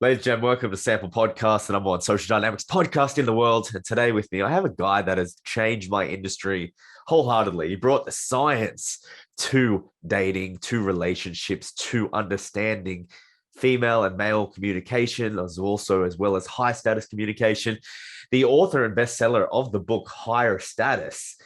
Ladies and gentlemen, welcome to Sample Podcast, the number one social dynamics podcast in the world. And today with me, I have a guy that has changed my industry wholeheartedly. He brought the science to dating, to relationships, to understanding female and male communication, as well as high status communication. The author and bestseller of the book Higher Status.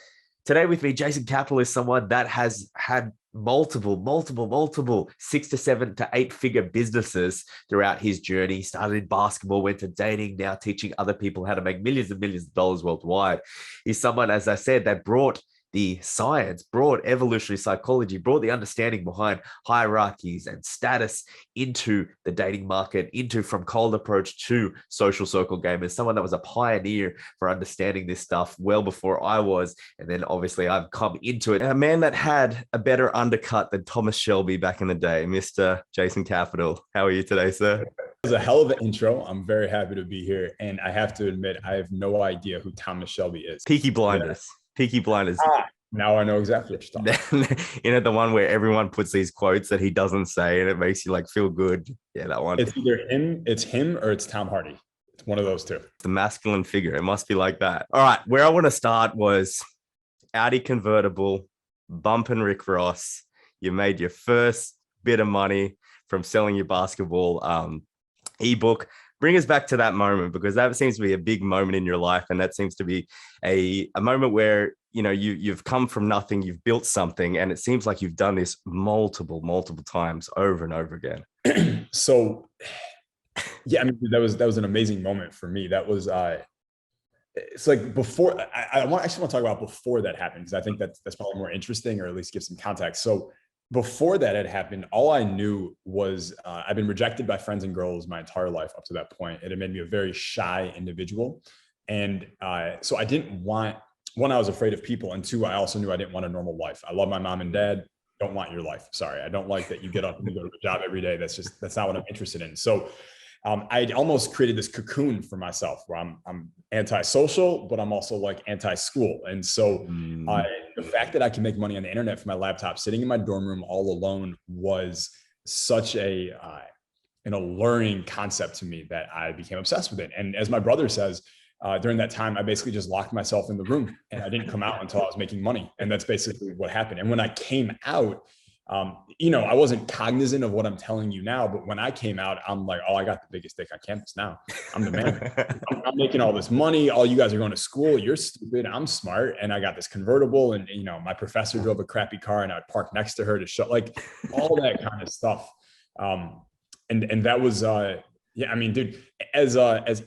Today with me, Jason Capital is someone that has had multiple 6 to 7 to 8 figure businesses throughout his journey. He started in basketball, went to dating, now teaching other people how to make millions and millions of dollars worldwide. He's someone, as I said, that brought the science, brought evolutionary psychology, brought the understanding behind hierarchies and status into the dating market, into from cold approach to social circle gamers, someone that was a pioneer for understanding this stuff well before I was. And then obviously I've come into it. And a man that had a better undercut than Thomas Shelby back in the day, Mr. Jason Capital. How are you today, sir? It was a hell of an intro. I'm very happy to be here. And I have to admit, I have no idea who Thomas Shelby is. Peaky Blinders. Peaky Blinders. Now I know exactly what you're talking about. The one where everyone puts these quotes that he doesn't say and it makes you like feel good. Yeah, that one. It's either him or it's Tom Hardy. It's one of those two. The masculine figure. It must be like that. All right. Where I want to start was Audi convertible, bumping Rick Ross. You made your first bit of money from selling your basketball ebook. Bring us back to that moment, because that seems to be a big moment in your life. And that seems to be a moment where, you've come from nothing, you've built something, and it seems like you've done this multiple times over and over again. So, yeah, I mean, that was an amazing moment for me. That was, it's like before, I want to talk about before that happened, because I think that's probably more interesting, or at least give some context. So before that had happened, all I knew was I've been rejected by friends and girls my entire life up to that point. It had made me a very shy individual. And so I didn't want, one, I was afraid of people. And two, I also knew I didn't want a normal life. I love my mom and dad. Don't want your life. Sorry. I don't like that you get up and you go to the job every day. That's not what I'm interested in. So I almost created this cocoon for myself where I'm antisocial, but I'm also like anti-school. And so the fact that I can make money on the internet from my laptop, sitting in my dorm room all alone, was such an alluring concept to me that I became obsessed with it. And as my brother says, during that time, I basically just locked myself in the room and I didn't come out until I was making money. And that's basically what happened. And when I came out, I wasn't cognizant of what I'm telling you now, but when I came out, I'm like, oh, I got the biggest dick on campus now. I'm the man. I'm making all this money. All you guys are going to school. You're stupid. I'm smart. And I got this convertible, and, my professor drove a crappy car and I'd park next to her to show, like, all that kind of stuff. And that was, yeah, I mean, dude, as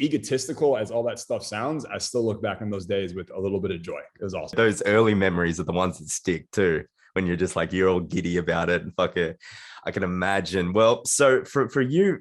egotistical as all that stuff sounds, I still look back on those days with a little bit of joy. It was awesome. Those early memories are the ones that stick too, when you're just like, you're all giddy about it. And fuck it, I can imagine. Well, so for you,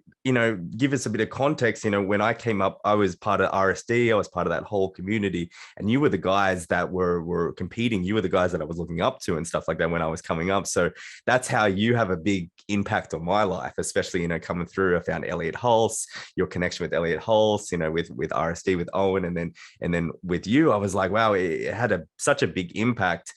give us a bit of context. When I came up, I was part of RSD. I was part of that whole community, and you were the guys that were competing. You were the guys that I was looking up to and stuff like that when I was coming up. So that's how you have a big impact on my life, especially, coming through. I found Elliot Hulse, your connection with Elliot Hulse, with RSD, with Owen, and then with you, I was like, wow, it had such a big impact.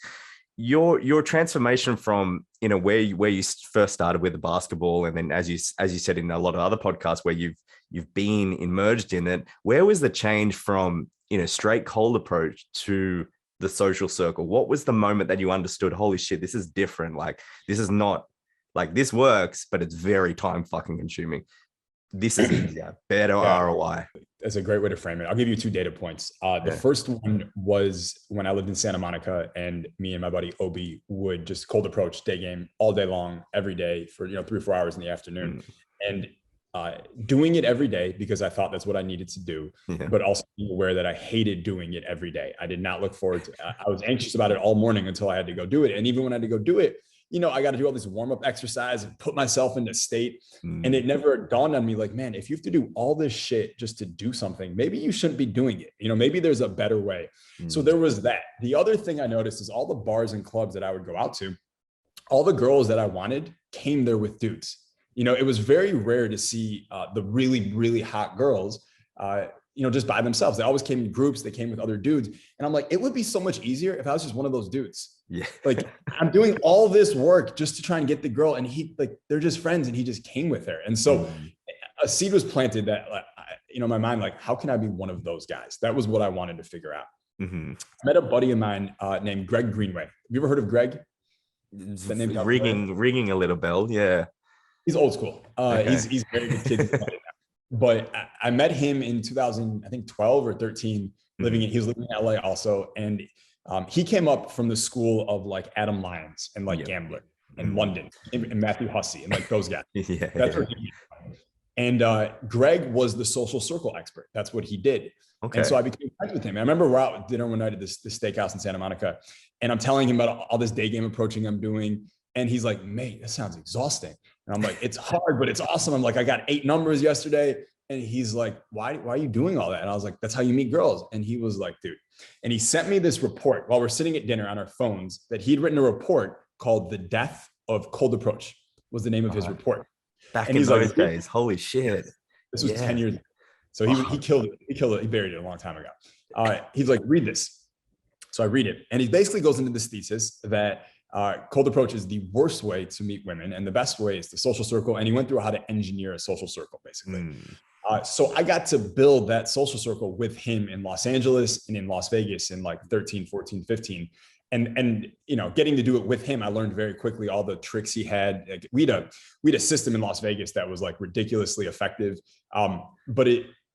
Your transformation from where you first started with the basketball, and then as you said in a lot of other podcasts where you've been immersed in it, where was the change from straight cold approach to the social circle? What was the moment that you understood, holy shit, this is different, like this is not like, this works, but it's very time fucking consuming, this is easier, better ROI? That's a great way to frame it. I'll give you 2 data points. The first one was when I lived in Santa Monica, and me and my buddy Obi would just cold approach day game all day long, every day for 3 or 4 hours in the afternoon. And doing it every day because I thought that's what I needed to do, but also being aware that I hated doing it every day. I did not look forward to it. I was anxious about it all morning until I had to go do it. And even when I had to go do it, I got to do all this warm-up exercise and put myself into state. And it never dawned on me, like, man, if you have to do all this shit just to do something, maybe you shouldn't be doing it. Maybe there's a better way. So there was that. The other thing I noticed is all the bars and clubs that I would go out to, all the girls that I wanted came there with dudes. It was very rare to see the really, really hot girls, just by themselves. They always came in groups. They came with other dudes. And I'm like, it would be so much easier if I was just one of those dudes. Yeah. Like, I'm doing all this work just to try and get the girl, and they're just friends, and he just came with her. And so a seed was planted that, like, in my mind, like, how can I be one of those guys? That was what I wanted to figure out. Mm-hmm. I met a buddy of mine named Greg Greenway. Have you ever heard of Greg? That name Ringing a little bell. Yeah. He's old school. Okay. He's very good kid. But I met him in 2000, I think 12 or 13, he was living in LA also. And he came up from the school of like Adam Lyons and like Gambler and London and Matthew Hussey and like those guys. That's where he And Greg was the social circle expert. That's what he did. Okay. And so I became friends with him. I remember we're out at dinner one night at this steakhouse in Santa Monica, and I'm telling him about all this day game approaching I'm doing. And he's like, mate, that sounds exhausting. And I'm like, it's hard, but it's awesome. I'm like, I got 8 numbers yesterday. And he's like, why are you doing all that? And I was like, that's how you meet girls. And he was like, dude. And he sent me this report while we're sitting at dinner on our phones that he'd written a report called The Death of Cold Approach was the name of his report. Back in those days. Holy shit. This was 10 years ago. So he killed it. He buried it a long time ago. He's like, read this. So I read it. And he basically goes into this thesis that cold approach is the worst way to meet women, and the best way is the social circle. And he went through how to engineer a social circle, basically. So I got to build that social circle with him in Los Angeles and in Las Vegas in like 13, 14, 15. And getting to do it with him, I learned very quickly all the tricks he had. Like, we had a system in Las Vegas that was like ridiculously effective. But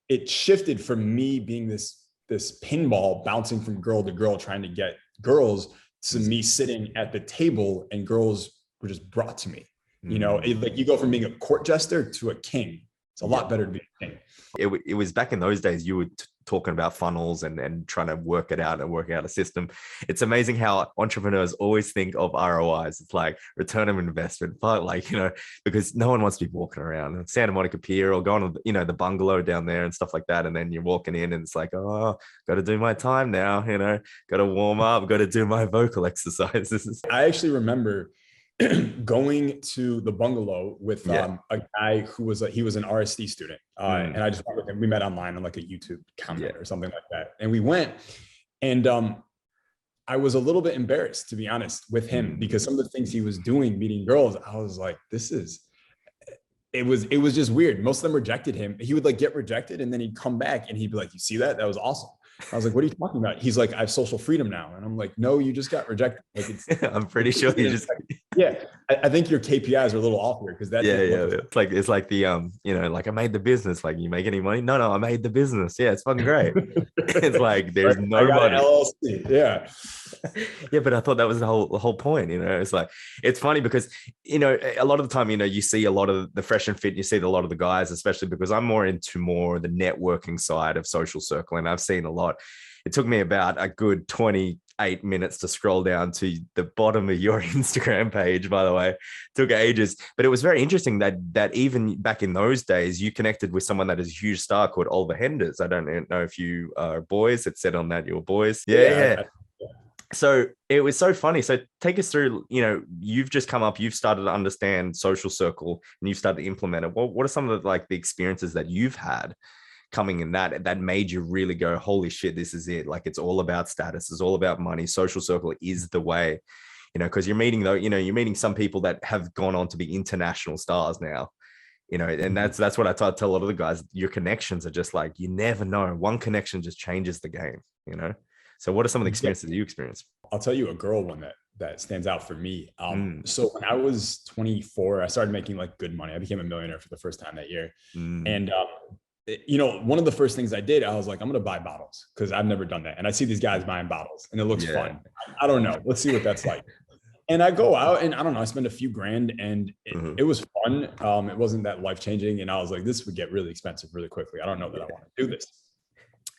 it shifted from me being this pinball bouncing from girl to girl, trying to get girls, to me sitting at the table and girls were just brought to me. Like you go from being a court jester to a king. It's a lot better to be a king. It was back in those days, you were talking about funnels and trying to work it out and work out a system. It's amazing how entrepreneurs always think of ROIs. It's like return of investment, but because no one wants to be walking around in Santa Monica Pier or going to, the bungalow down there and stuff like that. And then you're walking in and it's like, oh, got to do my time now, got to warm up, got to do my vocal exercises. I actually remember going to the bungalow with a guy who was an RSD student. And I just went with him. We met online on like a YouTube comment or something like that. And we went, and I was a little bit embarrassed, to be honest, with him, because some of the things he was doing, meeting girls, I was like, it was just weird. Most of them rejected him. He would like get rejected and then he'd come back and he'd be like, you see that? That was awesome. I was like, what are you talking about? He's like, I have social freedom now. And I'm like, no, you just got rejected. Like, I'm pretty sure you just, I think your KPIs are a little off here. Cause that, it's like the, like I made the business, like you make any money? No, I made the business. Yeah. It's fucking great. It's like, there's no money. LLC. Yeah. Yeah. But I thought that was the whole point, it's like, it's funny because, a lot of the time, you see a lot of the fresh and fit, you see a lot of the guys, especially because I'm more into the networking side of social circle. And I've seen a lot. It took me about a good 28 minutes to scroll down to the bottom of your Instagram page, by the way. It took ages, but it was very interesting that even back in those days, you connected with someone that is a huge star called Oliver Henders. I don't know if you are boys. It said on that you were boys. Yeah. So it was so funny. So take us through, you've just come up, you've started to understand social circle and you've started to implement it. What are some of the experiences that you've had coming in that made you really go, holy shit, this is it. Like, it's all about status. It's all about money. Social circle is the way, because you're meeting some people that have gone on to be international stars now, and that's what I tell a lot of the guys. Your connections are just like, you never know. One connection just changes the game, So what are some of the experiences you experienced? I'll tell you a girl one that stands out for me. So when I was 24, I started making like good money. I became a millionaire for the first time that year. And, one of the first things I did, I was like, I'm going to buy bottles because I've never done that. And I see these guys buying bottles and it looks fun. I don't know. Let's see what that's like. And I go out and I don't know, I spend a few grand and it was fun. It wasn't that life-changing. And I was like, this would get really expensive really quickly. I don't know that I want to do this.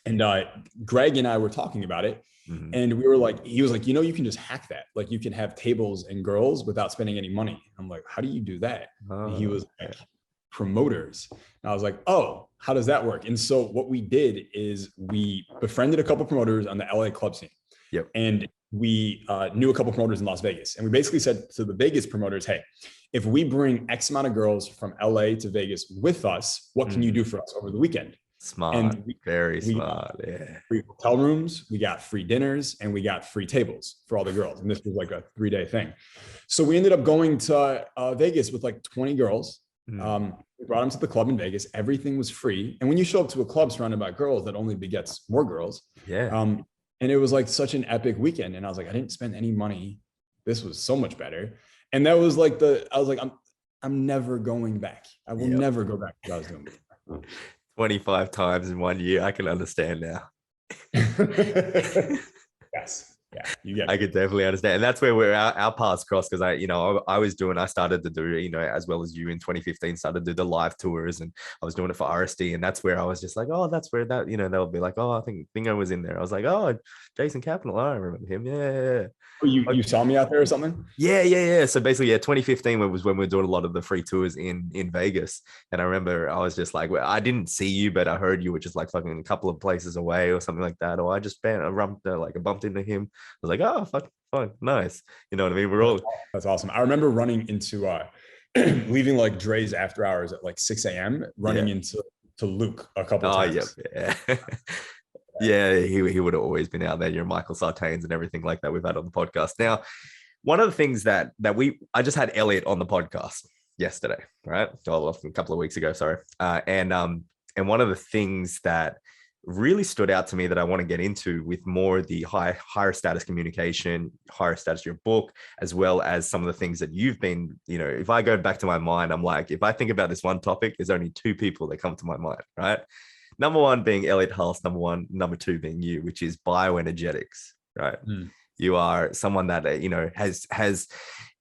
And Greg and I were talking about it. And we were like, he was like, you can just hack that. Like, you can have tables and girls without spending any money. I'm like, how do you do that? And he was like, promoters. And I was like, oh, how does that work? And so what we did is we befriended a couple promoters on the LA club scene. And we knew a couple promoters in Las Vegas. And we basically said to the Vegas promoters, hey, if we bring X amount of girls from LA to Vegas with us, what can you do for us over the weekend? Smart. And very smart. Yeah. Free hotel rooms, we got free dinners, and we got free tables for all the girls. And this was like a 3-day thing. So we ended up going to Vegas with like 20 girls. We brought him to the club in Vegas. Everything was free. And when you show up to a club surrounded by girls, that only begets more girls. Yeah. And it was like such an epic weekend. And I was like, I didn't spend any money. This was so much better. And that was like I was like, I'm never going back. I will never go back to what I was doing before. 25 times in 1 year. I can understand now. Yes. Yeah, you get it. I could definitely understand. And that's where our paths cross, because I started to do, as well as you in 2015, started to do the live tours, and I was doing it for RSD. And that's where I was just like, oh, that's where that, they'll be like, oh, I think Bingo was in there. I was like, oh, Jason Capital. I remember him. Yeah. Oh, you saw me out there or something? Yeah. So basically, 2015 was when we were doing a lot of the free tours in Vegas. And I remember I was just like, well, I didn't see you, but I heard you were just like fucking a couple of places away or something like that. Or I just bumped into him. I was like, oh, fuck, nice. You know what I mean? We're all. That's awesome. I remember running into leaving like Dre's after hours at like 6 a.m. running into Luke a couple times. Yeah. Yeah, he would have always been out there. Your Michael Sartains and everything like that we've had on the podcast. Now, one of the things that I just had Elliot on the podcast yesterday, right? A couple of weeks ago, sorry. And one of the things that really stood out to me that I want to get into with more the higher status communication, higher status your book, as well as some of the things that you've been, if I go back to my mind, I'm like, if I think about this one topic, there's only two people that come to my mind, right? Number one being Elliot Hulse, number two being you, which is bioenergetics, right? You are someone that, has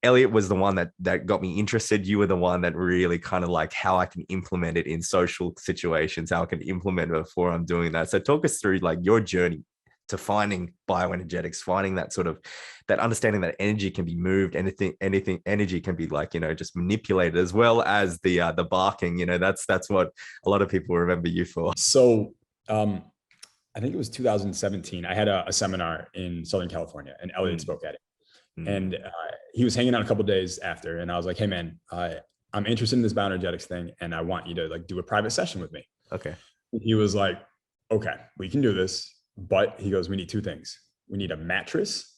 Elliot was the one that got me interested. You were the one that really kind of like how I can implement it in social situations, how I can implement it before I'm doing that. So talk us through like your journey to finding bioenergetics, finding that sort of that understanding that energy can be moved, anything energy can be like, just manipulated, as well as the barking, that's what a lot of people remember you for. So I think it was 2017. I had a seminar in Southern California, and Elliot spoke at it. And he was hanging out a couple of days after, and I was like, hey man, I'm interested in this bioenergetics thing, and I want you to like do a private session with me. Okay. He was like, okay, we can do this. But he goes, we need two things. We need a mattress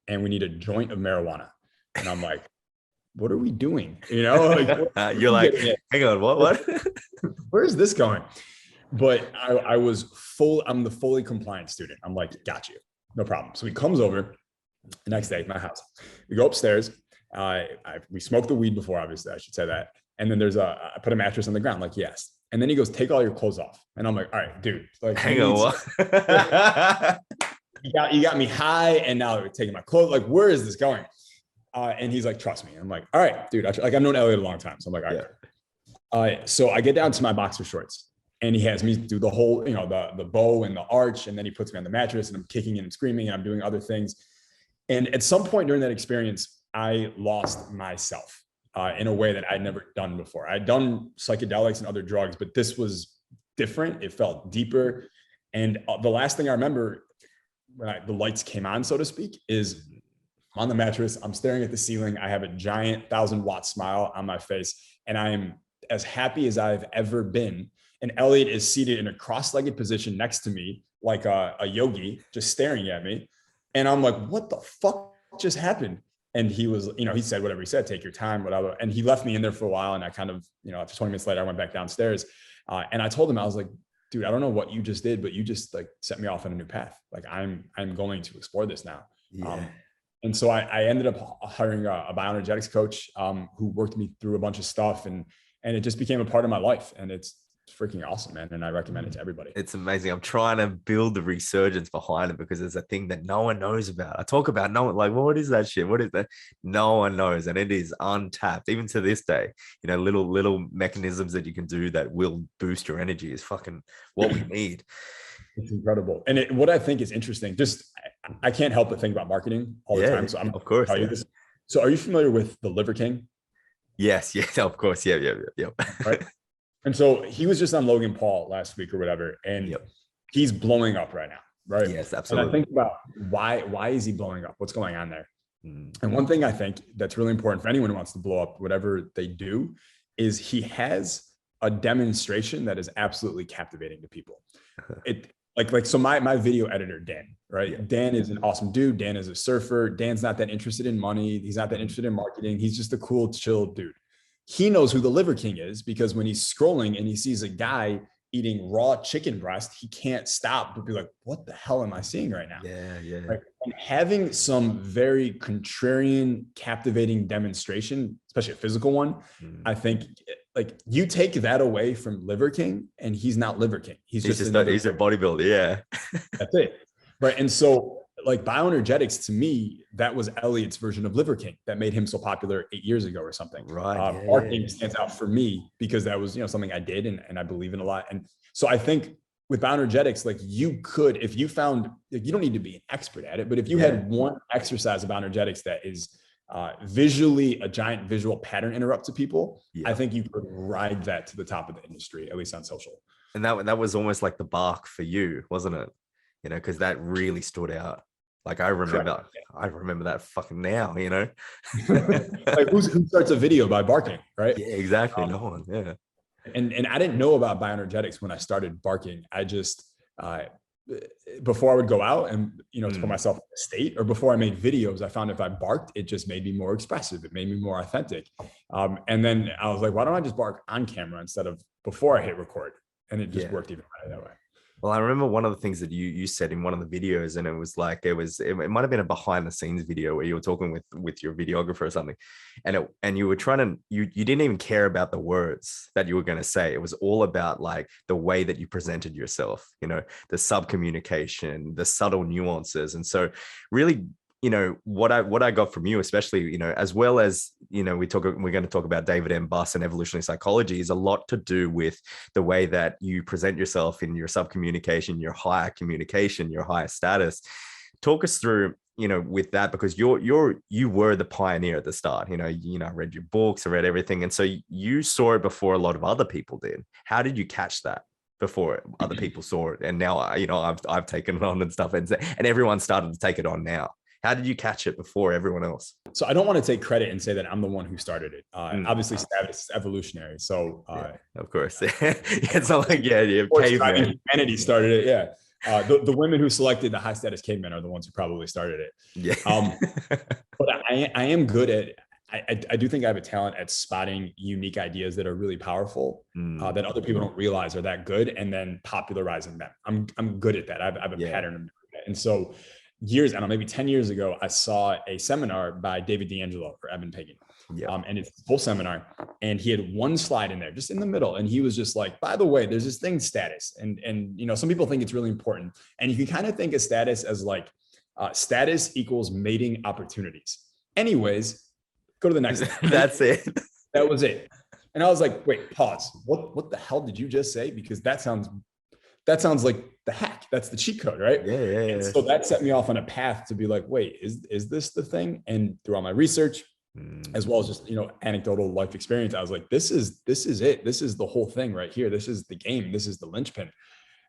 and we need a joint of marijuana. And I'm like, what are we doing? Like, you're like, hang on, what? Where is this going? But I was I'm the fully compliant student. I'm like, got you, no problem. So he comes over the next day at my house. We go upstairs. We smoked the weed before, obviously, I should say that. And then I put a mattress on the ground, like, yes. And then he goes, take all your clothes off. And I'm like, all right, dude. Like, hang on. You got me high, and now they're taking my clothes. Like, where is this going? And he's like, trust me. I'm like, all right, dude. I've known Elliot a long time. So I'm like, all right. So I get down to my boxer shorts, and he has me do the whole, the bow and the arch. And then he puts me on the mattress, and I'm kicking and screaming, and I'm doing other things. And at some point during that experience, I lost myself. In a way that I'd never done before. I'd done psychedelics and other drugs, but this was different. It felt deeper. And the last thing I remember when the lights came on, so to speak, is I'm on the mattress. I'm staring at the ceiling. I have a giant 1,000-watt smile on my face, and I am as happy as I've ever been. And Elliot is seated in a cross-legged position next to me, like a yogi, just staring at me. And I'm like, what the fuck just happened? And he was, he said whatever he said, take your time, whatever. And he left me in there for a while. And I kind of, after 20 minutes later, I went back downstairs. And I told him, I was like, dude, I don't know what you just did, but you just like set me off on a new path. Like I'm going to explore this now. Yeah. And so I ended up hiring a bioenergetics coach who worked me through a bunch of stuff. And it just became a part of my life. And it's freaking awesome, man. And I recommend it to everybody. It's amazing. I'm trying to build the resurgence behind it because it's a thing that no one knows about. I talk about no one, like, well, what is that shit? What is that? No one knows. And it is untapped. Even to this day, little mechanisms that you can do that will boost your energy is fucking what we need. It's incredible. And what I think is interesting, I can't help but think about marketing all the time. So I'm of course. Tell you this. So are you familiar with the Liver King? Yes, of course. Yeah. Right. And so he was just on Logan Paul last week or whatever, and he's blowing up right now, right? Yes, absolutely. And I think about why is he blowing up? What's going on there? And one thing I think that's really important for anyone who wants to blow up whatever they do is he has a demonstration that is absolutely captivating to people. So my video editor, Dan, right? Yeah. Dan is an awesome dude. Dan is a surfer. Dan's not that interested in money. He's not that interested in marketing. He's just a cool, chill dude. he knows who the Liver King is, because when he's scrolling and he sees a guy eating raw chicken breast, he can't stop but be like, what the hell am I seeing right now? Yeah, yeah. Right? And having some very contrarian, captivating demonstration, especially a physical one, I think like you take that away from Liver King and he's not Liver King. He's just another, he's a bodybuilder. Yeah. that's it. Right. And so like bioenergetics, to me, that was Elliot's version of Liver King that made him so popular 8 years ago or something. Right. Barking stands out for me because that was, something I did and I believe in a lot. And so I think with bioenergetics, like you could, if you found, like, you don't need to be an expert at it, but if you had one exercise of bioenergetics that is visually a giant visual pattern interrupt to people, I think you could ride that to the top of the industry, at least on social. And that was almost like the bark for you, wasn't it? Because that really stood out. Like I remember that fucking now, Like who starts a video by barking, right? Yeah, exactly. No one. Yeah. And I didn't know about bioenergetics when I started barking. I just before I would go out and to put myself in a state, or before I made videos, I found if I barked, it just made me more expressive. It made me more authentic. And then I was like, why don't I just bark on camera instead of before I hit record? And it just worked even better that way. Well, I remember one of the things that you said in one of the videos, and it was like it might have been a behind the scenes video where you were talking with your videographer or something, and you were trying to you didn't even care about the words that you were going to say. It was all about like the way that you presented yourself, the sub communication, the subtle nuances, and so really. What I got from you, especially, as well as, we're going to talk about David M. Buss and evolutionary psychology, is a lot to do with the way that you present yourself in your sub-communication, your higher communication, your higher status. Talk us through, with that, because you were the pioneer at the start. I read your books, I read everything. And so you saw it before a lot of other people did. How did you catch that before other people saw it? And now, I've taken it on and stuff, and everyone started to take it on now. How did you catch it before everyone else? So I don't want to take credit and say that I'm the one who started it. Obviously, status is evolutionary. So of course, it's not like humanity started it. Yeah, the women who selected the high status cavemen are the ones who probably started it. Yeah. But I am good at. I do think I have a talent at spotting unique ideas that are really powerful, that other people don't realize are that good, and then popularizing them. I'm good at that. I have a pattern of that. And so years, I don't know, maybe 10 years ago, I saw a seminar by David D'Angelo or Evan Pagan. And it's a full seminar. And he had one slide in there, just in the middle. And he was just like, by the way, there's this thing, status. And some people think it's really important. And you can kind of think of status as like status equals mating opportunities. Anyways, go to the next. That's it. That was it. And I was like, wait, pause. What the hell did you just say? Because that sounds like the hack. That's the cheat code, right? Yeah. So that set me off on a path to be like, wait, is this the thing? And through all my research, as well as just, anecdotal life experience, I was like, this is it. This is the whole thing right here. This is the game. This is the linchpin.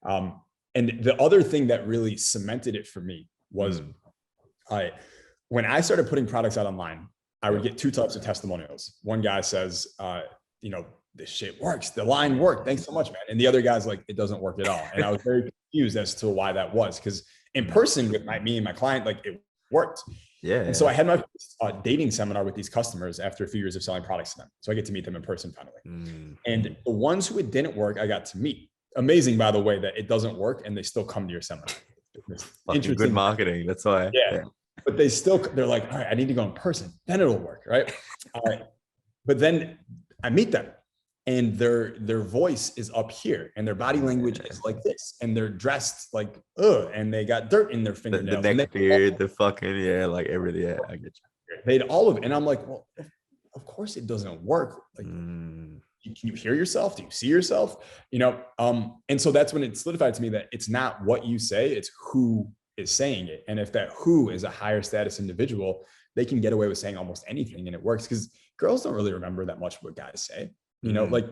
And the other thing that really cemented it for me was when I started putting products out online, I would get two types of testimonials. One guy says, this shit works. The line worked. Thanks so much, man. And the other guy's like, it doesn't work at all. And I was very confused as to why that was, because in person with me and my client, like it worked. Yeah. And so I had my dating seminar with these customers after a few years of selling products to them. So I get to meet them in person finally. And the ones who it didn't work, I got to meet. Amazing, by the way, that it doesn't work and they still come to your seminar. Interesting. Good marketing. That's why. Yeah. But they're like, all right, I need to go in person. Then it'll work. Right. All right. But then I meet them. And their voice is up here, and their body language is like this, and they're dressed like and they got dirt in their fingernails. The neck beard, the fucking like everything. Yeah, I get you. They'd all of it, and I'm like, well, of course it doesn't work. Like, can you hear yourself? Do you see yourself? And so that's when it solidified to me that it's not what you say, it's who is saying it. And if that who is a higher status individual, they can get away with saying almost anything, and it works because girls don't really remember that much what guys say. Like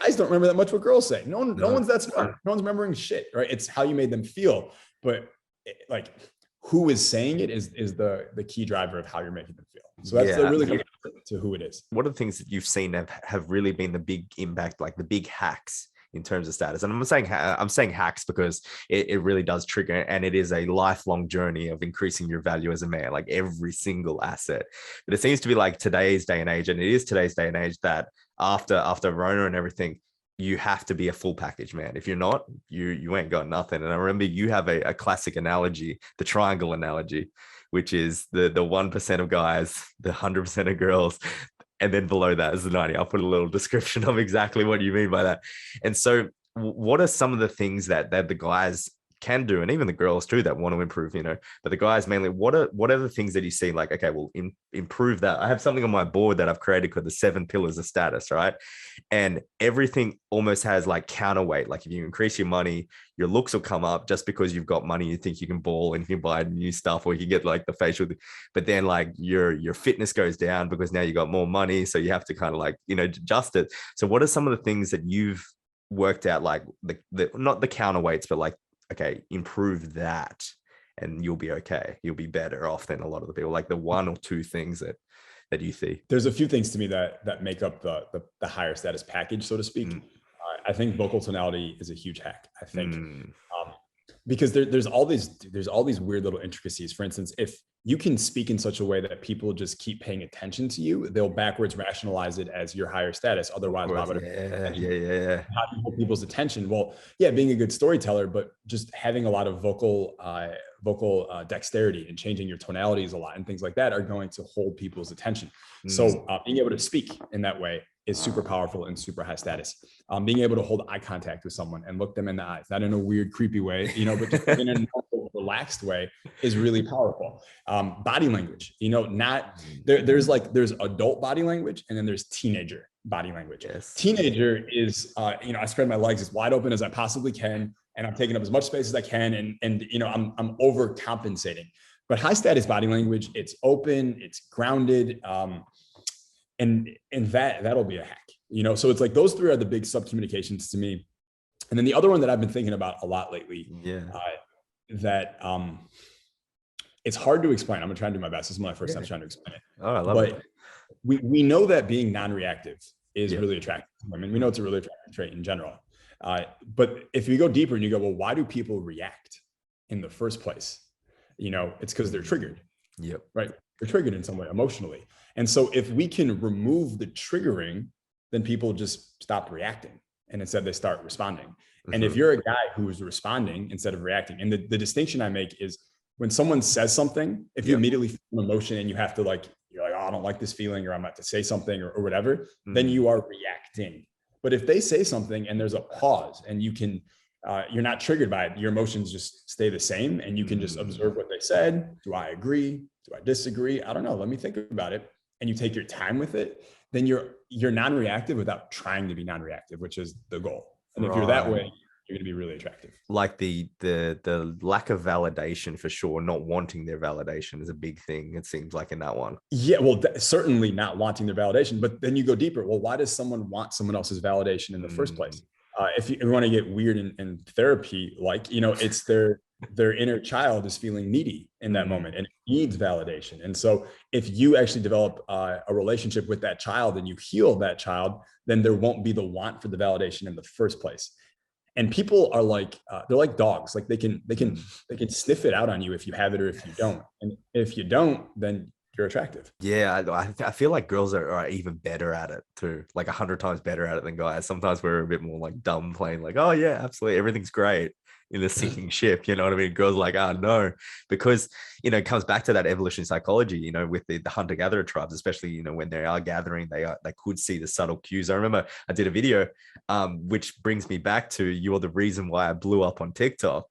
guys don't remember that much what girls say. No one's that smart. No one's remembering shit, right? It's how you made them feel. But like who is saying it is the key driver of how you're making them feel. So that's really to who it is. What are the things that you've seen have really been the big impact, like the big hacks in terms of status? And I'm saying hacks because it really does trigger, and it is a lifelong journey of increasing your value as a man, like every single asset. But it seems to be like today's day and age, and it is today's day and age, that after Rona and everything, you have to be a full package, man. If you're not, you ain't got nothing. And I remember you have a classic analogy, the triangle analogy, which is the 1% of guys, the 100% of girls, and then below that is the 90. I'll put a little description of exactly what you mean by that. And so what are some of the things that the guys can do, and even the girls too, that want to improve, but the guys mainly, what are the things that you see like, okay, well, improve that. I have something on my board that I've created called the 7 pillars of status, right? And everything almost has like counterweight. Like if you increase your money, your looks will come up. Just because you've got money, you think you can ball and you can buy new stuff, or you can get like the facial, but then like your fitness goes down because now you got more money, so you have to kind of like adjust it. So what are some of the things that you've worked out, like the not the counterweights, but like, okay, improve that and you'll be okay, you'll be better off than a lot of the people, like the 1 or 2 things that you see? There's a few things to me that make up the higher status package, so to speak. I think vocal tonality is a huge hack. I think because there's all these weird little intricacies. For instance, if you can speak in such a way that people just keep paying attention to you, they'll backwards rationalize it as your higher status. Otherwise, why would yeah. how do you hold people's attention? Well, yeah, being a good storyteller, but just having a lot of vocal dexterity and changing your tonalities a lot and things like that are going to hold people's attention. So being able to speak in that way is super powerful and super high status. Being able to hold eye contact with someone and look them in the eyes, not in a weird, creepy way, but just in a normal, relaxed way, is really powerful. Body language, there's adult body language, and then there's teenager body language. Yes. Teenager is, I spread my legs as wide open as I possibly can, and I'm taking up as much space as I can, and I'm overcompensating. But high status body language, it's open, it's grounded, and that'll be a hack. So it's like those 3 are the big subcommunications to me. And then the other one that I've been thinking about a lot lately, that it's hard to explain. I'm gonna try and do my best. This is my first time trying to explain it. Oh, I love it. We know that being non-reactive is really attractive. I mean, we know it's a really attractive trait in general. But if you go deeper and you go, well, why do people react in the first place? It's because they're triggered. Yep. Right. They're triggered in some way emotionally. And so if we can remove the triggering, then people just stop reacting. And instead they start responding. And if you're a guy who's responding instead of reacting, and the distinction I make is when someone says something, if you immediately feel emotion and you have to you're like, oh, I don't like this feeling, or I'm about to say something or whatever, then you are reacting. But if they say something and there's a pause and you can, you're not triggered by it, your emotions just stay the same, and you can just observe what they said. Do I agree? Do I disagree? I don't know. Let me think about it. And you take your time with it, then you're non-reactive without trying to be non-reactive, which is the goal. And if you're that way, you're going to be really attractive. Like the lack of validation, for sure, not wanting their validation is a big thing, it seems like, in that one. Yeah, well, certainly not wanting their validation, but then you go deeper. Well, why does someone want someone else's validation in the first place? If you want to get weird in therapy, it's their inner child is feeling needy in that moment and it needs validation. And so if you actually develop a relationship with that child and you heal that child, then there won't be the want for the validation in the first place. And people are like, they're like dogs. Like they can sniff it out on you if you have it or if you don't. And if you don't, then you're attractive. Yeah, I feel like girls are even better at it too, like 100 times better at it than guys. Sometimes we're a bit more like dumb, playing like, oh yeah, absolutely, everything's great in the sinking ship. You know what I mean? Girls are like, oh no, because it comes back to that evolutionary psychology. With the hunter-gatherer tribes, especially when they are gathering, they could see the subtle cues. I remember I did a video, which brings me back to, you're the reason why I blew up on TikTok.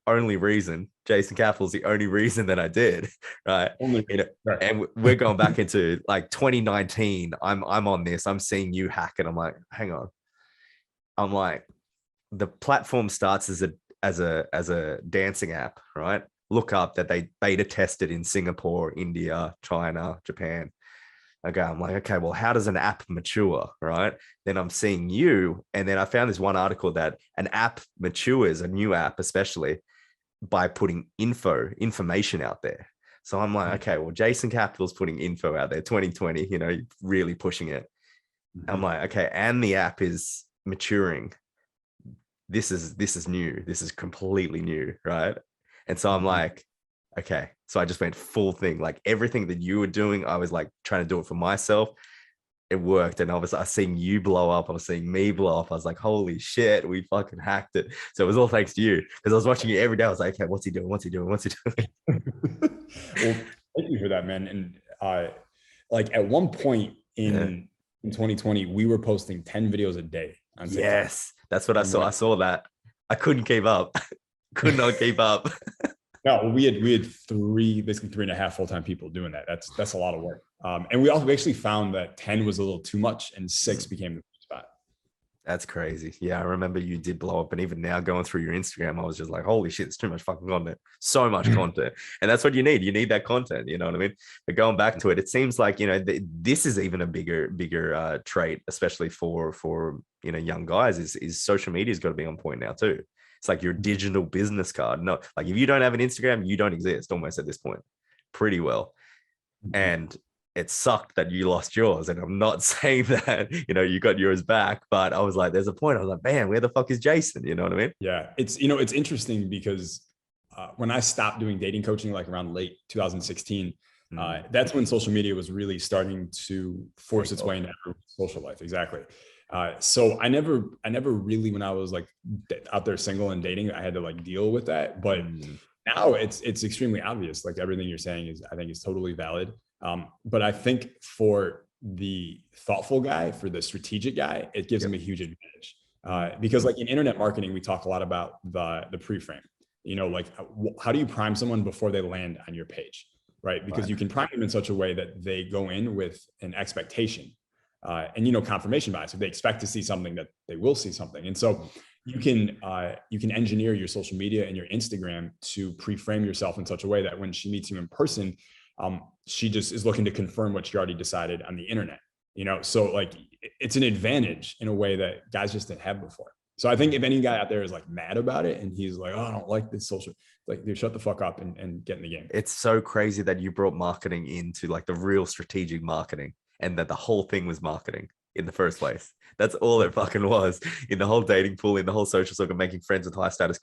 Only reason, Jason Capital's the only reason that I did, right? And we're going back into like 2019. I'm on this. I'm seeing you hack it. I'm like, hang on. I'm like, the platform starts as a dancing app, right? Look up that they beta tested in Singapore, India, China, Japan. Okay, I'm like, okay, well, how does an app mature, right? Then I'm seeing you, and then I found this one article that an app matures, a new app especially, by putting information out there. So I'm like, okay, well, Jason Capital's putting info out there, 2020, really pushing it. I'm like, okay, and the app is maturing. This is new. This is completely new, right? And so I'm like, okay. So I just went full thing, like everything that you were doing, I was like trying to do it for myself. it worked. And I was seeing you blow up. I was seeing me blow up. I was like, holy shit, we fucking hacked it. So it was all thanks to you because I was watching you every day. I was like, okay, what's he doing? What's he doing? What's he doing? Well, thank you for that, man. And like at one point Yeah. in 2020, we were posting 10 videos a day on TikTok. Yes, that's what I And saw. I saw that. I couldn't keep up. Could not keep up. no, we had basically 3.5 full-time people doing that. That's a lot of work. And we actually found that 10 was a little too much, and 6 became the spot. That's crazy. Yeah, I remember you did blow up. And even now going through your Instagram, I was just like, holy shit, it's too much fucking content. So much content. And that's what you need. You need that content. You know what I mean? But going back to it, it seems like, this is even a bigger trait, especially for young guys, is social media's got to be on point now too. It's like your digital business card. No, like if you don't have an Instagram, you don't exist almost at this point pretty well. And it sucked that you lost yours. And I'm not saying that, you got yours back, but I was like, there's a point. I was like, man, where the fuck is Jason? You know what I mean? Yeah. It's interesting because when I stopped doing dating coaching, like around late 2016, that's when social media was really starting to force its way into social life. Exactly. So I never really, when I was like out there single and dating, I had to like deal with that. But now it's extremely obvious. Like everything you're saying I think is totally valid. But I think for the thoughtful guy, for the strategic guy, it gives him a huge advantage. Because like in internet marketing, we talk a lot about the pre-frame, like how do you prime someone before they land on your page, right? Because you can prime them in such a way that they go in with an expectation and confirmation bias. If they expect to see something, that they will see something. And so you can engineer your social media and your Instagram to pre-frame yourself in such a way that when she meets you in person, she just is looking to confirm what she already decided on the internet. So like it's an advantage in a way that guys just didn't have before. So I think if any guy out there is like mad about it and he's like, oh, I don't like this social, like, dude, shut the fuck up and get in the game. It's so crazy that you brought marketing into like the real strategic marketing, and that the whole thing was marketing in the first place. That's all it fucking was in the whole dating pool, in the whole social circle, making friends with high status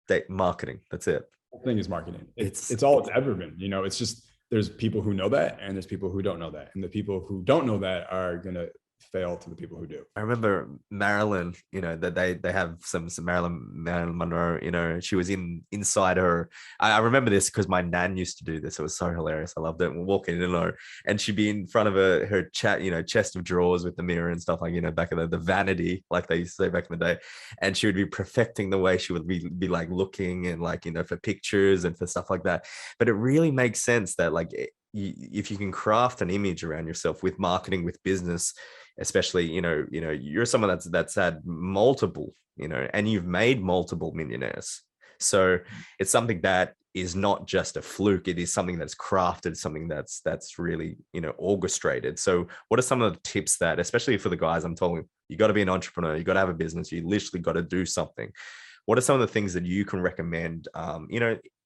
date marketing. That's it. The whole thing is marketing. It's all it's ever been. It's just, there's people who know that and there's people who don't know that. And the people who don't know that are going to fail to the people who do. I remember Marilyn, that they have some Marilyn Monroe, she was inside her. I remember this because my nan used to do this. It was so hilarious. I loved it. We're walking in her and she'd be in front of her chest of drawers with the mirror and stuff, like, back in the vanity, like they used to say back in the day. And she would be perfecting the way she would be like looking and like, for pictures and for stuff like that. But it really makes sense that like, if you can craft an image around yourself with marketing, with business, especially, you're someone that's had multiple, and you've made multiple millionaires. So it's something that is not just a fluke. It is something that's crafted, something that's really, orchestrated. So what are some of the tips that, especially for the guys, I'm telling you got to be an entrepreneur, you got to have a business, you literally got to do something. What are some of the things that you can recommend,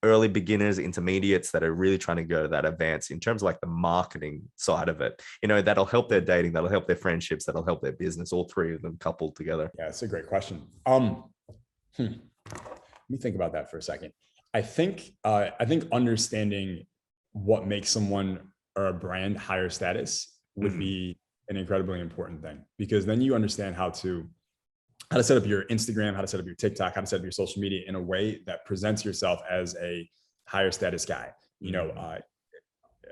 early beginners, intermediates that are really trying to go to that advance in terms of like the marketing side of it, that'll help their dating, that'll help their friendships, that'll help their business, all three of them coupled together? Yeah, that's a great question. Let me think about that for a second. I think understanding what makes someone or a brand higher status would be an incredibly important thing, because then you understand how to set up your Instagram, how to set up your TikTok, how to set up your social media in a way that presents yourself as a higher status guy.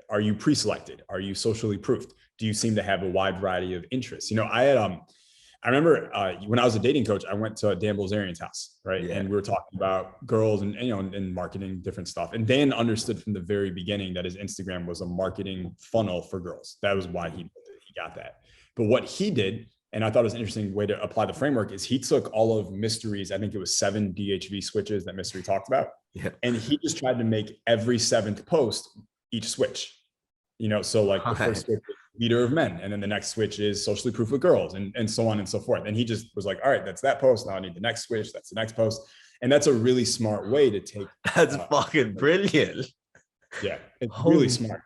Are you pre-selected? Are you socially proofed? Do you seem to have a wide variety of interests? I remember when I was a dating coach, I went to Dan Bilzerian's house, right? Yeah. And we were talking about girls and marketing, different stuff. And Dan understood from the very beginning that his Instagram was a marketing funnel for girls. That was why he got that. But what he did, and I thought it was an interesting way to apply the framework, is he took all of Mystery's, I think it was 7 DHV switches that Mystery talked about. Yeah. And he just tried to make every 7th post each switch. So like the first switch is leader of men, and then the next switch is socially proof with girls, and so on and so forth. And he just was like, all right, that's that post. Now I need the next switch. That's the next post. And that's a really smart way to take. That's fucking brilliant. Yeah, it's really smart.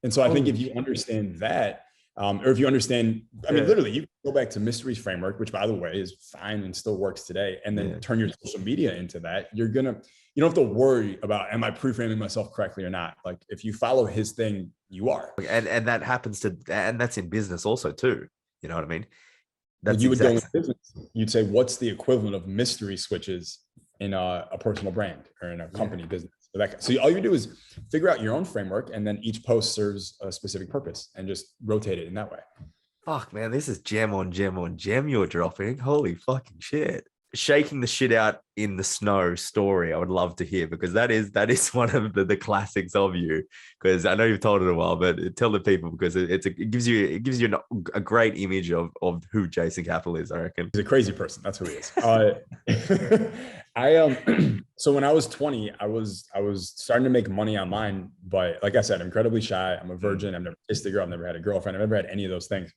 And so I think if you understand that, or if you understand, literally, you go back to Mystery's framework, which by the way is fine and still works today, and then turn your social media into that, you're gonna you don't have to worry about, am I pre-framing myself correctly or not? Like if you follow his thing, you are. And that happens to, and that's in business also too. You know what I mean? Well, That's you would go in exactly. business, you'd say, what's the equivalent of mystery switches in a personal brand or in a Yeah. company business? So all you do is figure out your own framework, and then each post serves a specific purpose, and just rotate it in that way. Fuck, man, this is gem on gem on gem you're dropping. Holy fucking shit. Shaking the shit out in the snow story, I would love to hear, because that is one of the classics of you. Because I know you've told it a while, but tell the people, because it gives you a great image of who Jason Capital is, I reckon. He's a crazy person. That's who he is. So when I was 20, I was starting to make money online, but like I said, incredibly shy. I'm a virgin. I've never kissed a girl. I've never had a girlfriend. I've never had any of those things.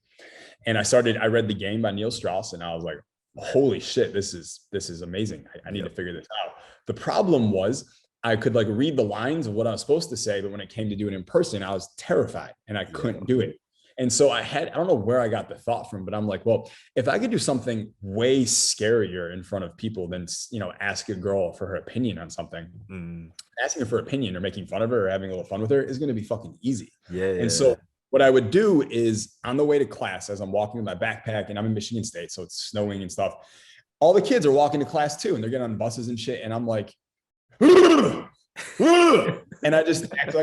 And I read The Game by Neil Strauss, and I was like, holy shit, this is amazing. I need to figure this out. The problem was I could like read the lines of what I was supposed to say, but when it came to do it in person, I was terrified and I couldn't do it. And so I don't know where I got the thought from, but I'm like, well, if I could do something way scarier in front of people than, ask a girl for her opinion on something, asking her for opinion or making fun of her or having a little fun with her is going to be fucking easy. And so what I would do is, on the way to class, as I'm walking with my backpack, and I'm in Michigan State, so it's snowing and stuff, all the kids are walking to class too, and they're getting on buses and shit. And I'm like, and I just act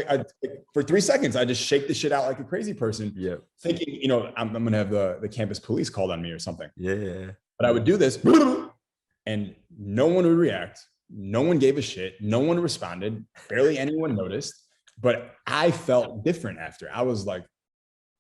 for 3 seconds, I just shake the shit out like a crazy person, thinking, I'm going to have the campus police called on me or something. But I would do this, and no one would react. No one gave a shit. No one responded. Barely anyone noticed. But I felt different after.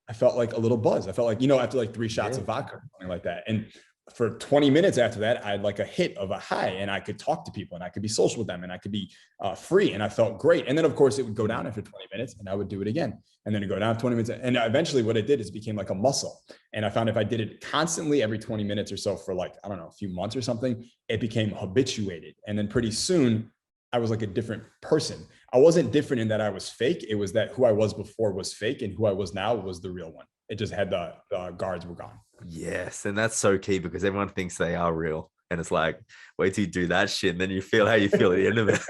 I felt like a little buzz. I felt like, after like 3 shots of vodka or something like that. And for 20 minutes after that, I had like a hit of a high, and I could talk to people, and I could be social with them, and I could be free, and I felt great. And then of course it would go down after 20 minutes, and I would do it again. And then it'd go down 20 minutes. And eventually what it did is it became like a muscle. And I found if I did it constantly every 20 minutes or so for like, I don't know, a few months or something, it became habituated. And then pretty soon I was like a different person. I wasn't different in that I was fake. It was that who I was before was fake, and who I was now was the real one. It just had the guards were gone. Yes, and that's so key, because everyone thinks they are real, and it's like, wait till you do that shit, and then you feel how you feel at the end of it.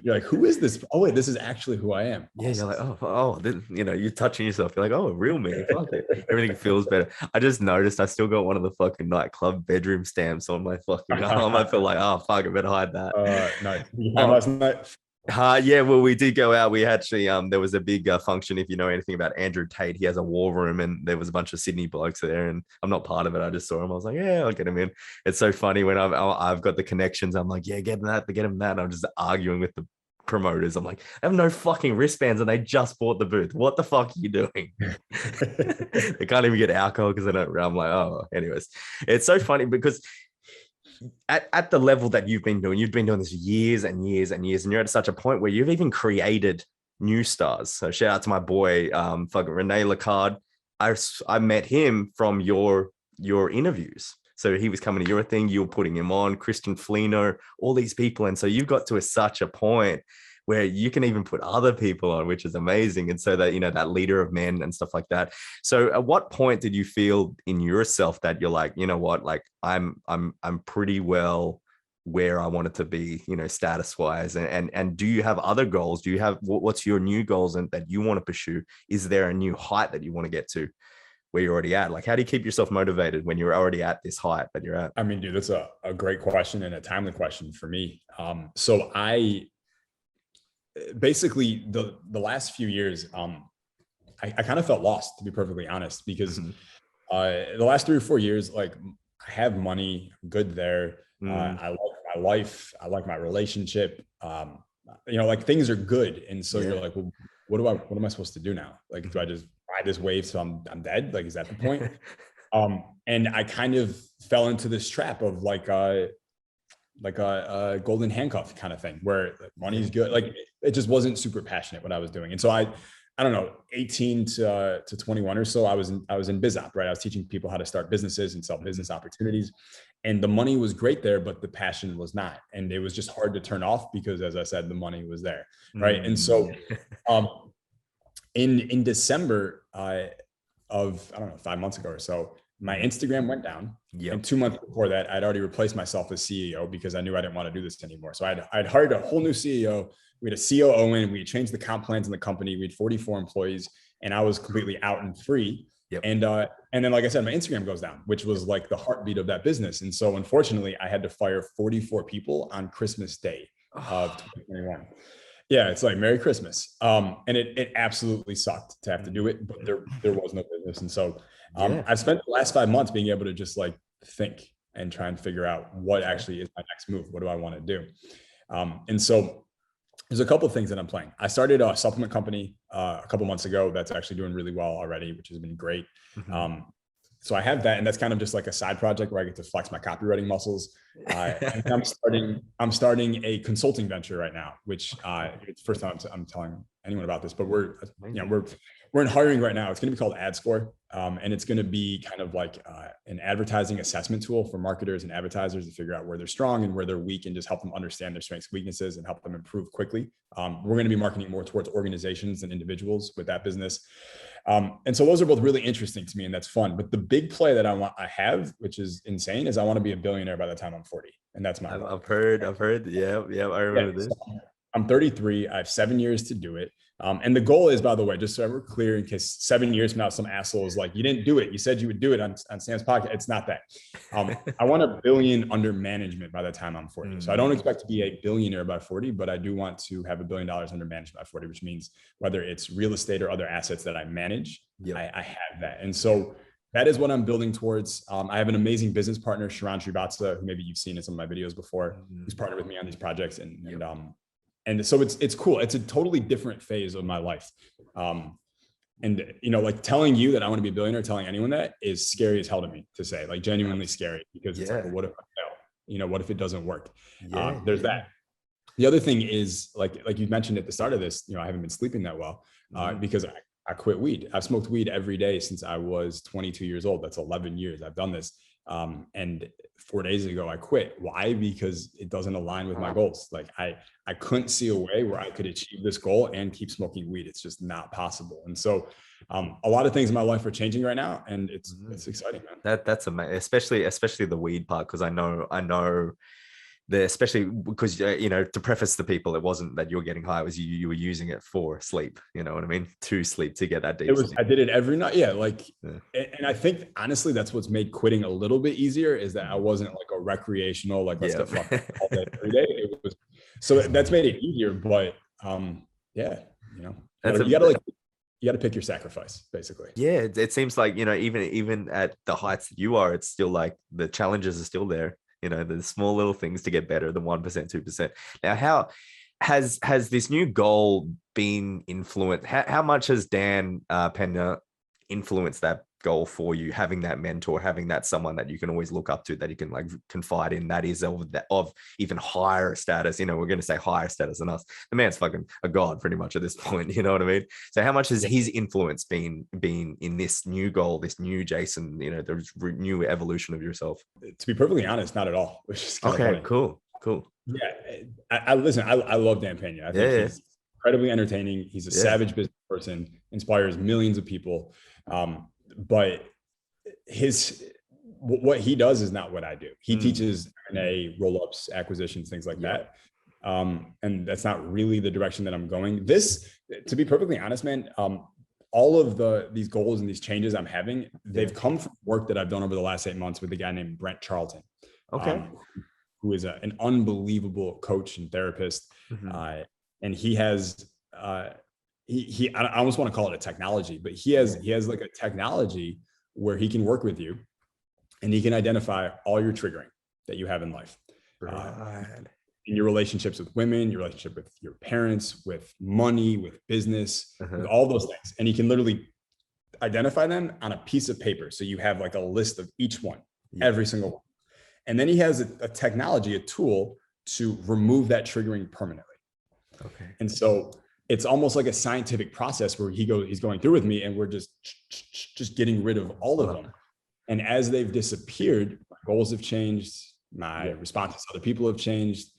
You're like, who is this? Oh wait, this is actually who I am. Yeah, you're like, then, you're touching yourself. You're like, oh, real me. Fuck it. Everything feels better. I just noticed I still got one of the fucking nightclub bedroom stamps on my fucking arm. I feel like, oh fuck, I better hide that. Nice. Last night. Yeah, well, we did go out. We actually, there was a big function. If you know anything about Andrew Tate, he has a war room, and there was a bunch of Sydney blokes there, and I'm not part of it. I just saw him. I was like, yeah, I'll get him in. It's so funny when I've got the connections. I'm like, yeah, get him that, get him that. And I'm just arguing with the promoters. I'm like, I have no fucking wristbands, and they just bought the booth. What the fuck are you doing? They can't even get alcohol because they don't. I'm like, oh, anyways, it's so funny because at the level that you've been doing this years and years and years, and you're at such a point where you've even created new stars. So shout out to my boy, fucking Rene Lacard. I met him from your interviews. So he was coming to your thing, you were putting him on, Christian Flino, all these people. And so you've got to such a point where you can even put other people on, which is amazing. And so that, that leader of men and stuff like that. So at what point did you feel in yourself that you're like, you know what, like I'm pretty well where I wanted to be, status wise, and do you have other goals? Do you have, what's your new goals and that you want to pursue? Is there a new height that you want to get to where you're already at? Like, how do you keep yourself motivated when you're already at this height that you're at? I mean, dude, that's a great question and a timely question for me. So I basically the last few years, I kind of felt lost, to be perfectly honest, because the last 3 or 4 years, like I have money, I'm good there. I like my life. I like my relationship. Like things are good. And so you're like, well, what am I supposed to do now? Like, do I just ride this wave so I'm dead? Like, is that the point? And I kind of fell into this trap of like a golden handcuff kind of thing, where money's good. Like it just wasn't super passionate what I was doing. And so I don't know, 18 to 21 or so, I was in biz op, right? I was teaching people how to start businesses and sell business opportunities. And the money was great there, but the passion was not. And it was just hard to turn off because, as I said, the money was there, right? And so in December of, I don't know, 5 months ago or so, my Instagram went down. Yep. And 2 months before that, I'd already replaced myself as CEO because I knew I didn't want to do this anymore. So I'd hired a whole new CEO. We had a COO in, we had changed the comp plans in the company. We had 44 employees and I was completely out and free. Yep. And then, like I said, my Instagram goes down, which was like the heartbeat of that business. And so unfortunately I had to fire 44 people on Christmas Day of 2021. Yeah, it's like Merry Christmas. And it absolutely sucked to have to do it, but there was no business. And so I've spent the last 5 months being able to just like think and try and figure out what actually is my next move. What do I want to do? And so there's a couple of things that I'm playing. I started a supplement company a couple months ago that's actually doing really well already, which has been great. So I have that, and that's kind of just like a side project where I get to flex my copywriting muscles. And I'm starting a consulting venture right now, which it's the first time I'm telling anyone about this, but we're in hiring right now. It's going to be called AdScore, and it's going to be kind of like an advertising assessment tool for marketers and advertisers to figure out where they're strong and where they're weak, and just help them understand their strengths, weaknesses, and help them improve quickly. We're going to be marketing more towards organizations and individuals with that business. And so those are both really interesting to me, and that's fun. But the big play that I have, which is insane, is I want to be a billionaire by the time I'm 40, and that's my goal. I've heard. Yeah, I remember this. So I'm 33. I have 7 years to do it. And the goal is, by the way, just so we're clear, in case 7 years from now, some asshole is like, you didn't do it. You said you would do it on Sam's podcast. It's not that. I want $1 billion under management by the time I'm 40. So I don't expect to be a billionaire by 40, but I do want to have $1 billion under management by 40, which means whether it's real estate or other assets that I manage, I have that. And so that is what I'm building towards. I have an amazing business partner, Sharon Srivatsa, who maybe you've seen in some of my videos before, who's partnered with me on these projects. And so it's cool. It's a totally different phase of my life. And, like telling you that I want to be a billionaire, telling anyone that is scary as hell to me to say, like genuinely scary, because it's like, well, what if I fail? What if it doesn't work? There's that. The other thing is like you mentioned at the start of this, I haven't been sleeping that well because I quit weed. I've smoked weed every day since I was 22 years old. That's 11 years I've done this. And 4 days ago I quit. Why? Because it doesn't align with my goals. Like I couldn't see a way where I could achieve this goal and keep smoking weed. It's just not possible. And so a lot of things in my life are changing right now, and it's exciting, man. That's amazing, especially the weed part, because I know especially because to preface the people, it wasn't that you were getting high, it was you were using it for sleep, you know what I mean, to sleep, to get that deep sleep. I did it every night. And I think honestly that's what's made quitting a little bit easier, is that I wasn't like a recreational, like let's get fucked all day every day. It was, so that's made it easier, but you got to pick your sacrifice, basically. Yeah, it seems like even at the heights that you are, it's still like the challenges are still there. The small little things to get better, the 1%, 2%. Now, how has this new goal been influenced? How much has Dan Pena influenced that goal for you? Having that mentor, having that someone that you can always look up to, that you can like confide in, that is of even higher status. We're going to say higher status than us. The man's fucking a god pretty much at this point. You know what I mean? So how much has his influence been in this new goal, this new Jason, the new evolution of yourself? To be perfectly honest, not at all. Which is okay, funny. Cool. Yeah, I listen. I love Dan Pena. I think he's incredibly entertaining. He's a savage business person, inspires millions of people. But what he does is not what I do. He teaches M&A, roll-ups, acquisitions, things like that. And that's not really the direction that I'm going. To be perfectly honest, man, all of these goals and these changes I'm having, they've come from work that I've done over the last 8 months with a guy named Brent Charlton. Who is an unbelievable coach and therapist. And he has, I almost want to call it a technology, but he has like a technology where he can work with you and he can identify all your triggering that you have in life. In your relationships with women, your relationship with your parents, with money, with business, with all those things. And he can literally identify them on a piece of paper. So you have like a list of each one, every single one. And then he has a technology, a tool to remove that triggering permanently. And so it's almost like a scientific process where he's going through with me, and we're just getting rid of all of them. And as they've disappeared, my goals have changed, my responses to other people have changed,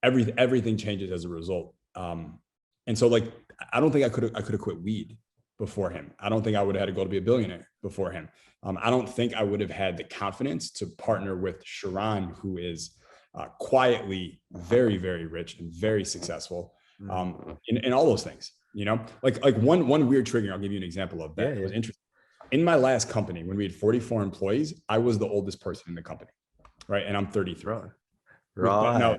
everything changes as a result. And so like, I don't think I could have quit weed before him. I don't think I would have had a goal to be a billionaire before him. I don't think I would have had the confidence to partner with Sharon, who is quietly very, very rich and very successful in all those things. You know, like one weird trigger. I'll give you an example of that. It was interesting. In my last company, when we had 44 employees, I was the oldest person in the company, right? And I'm 33. Right. Now,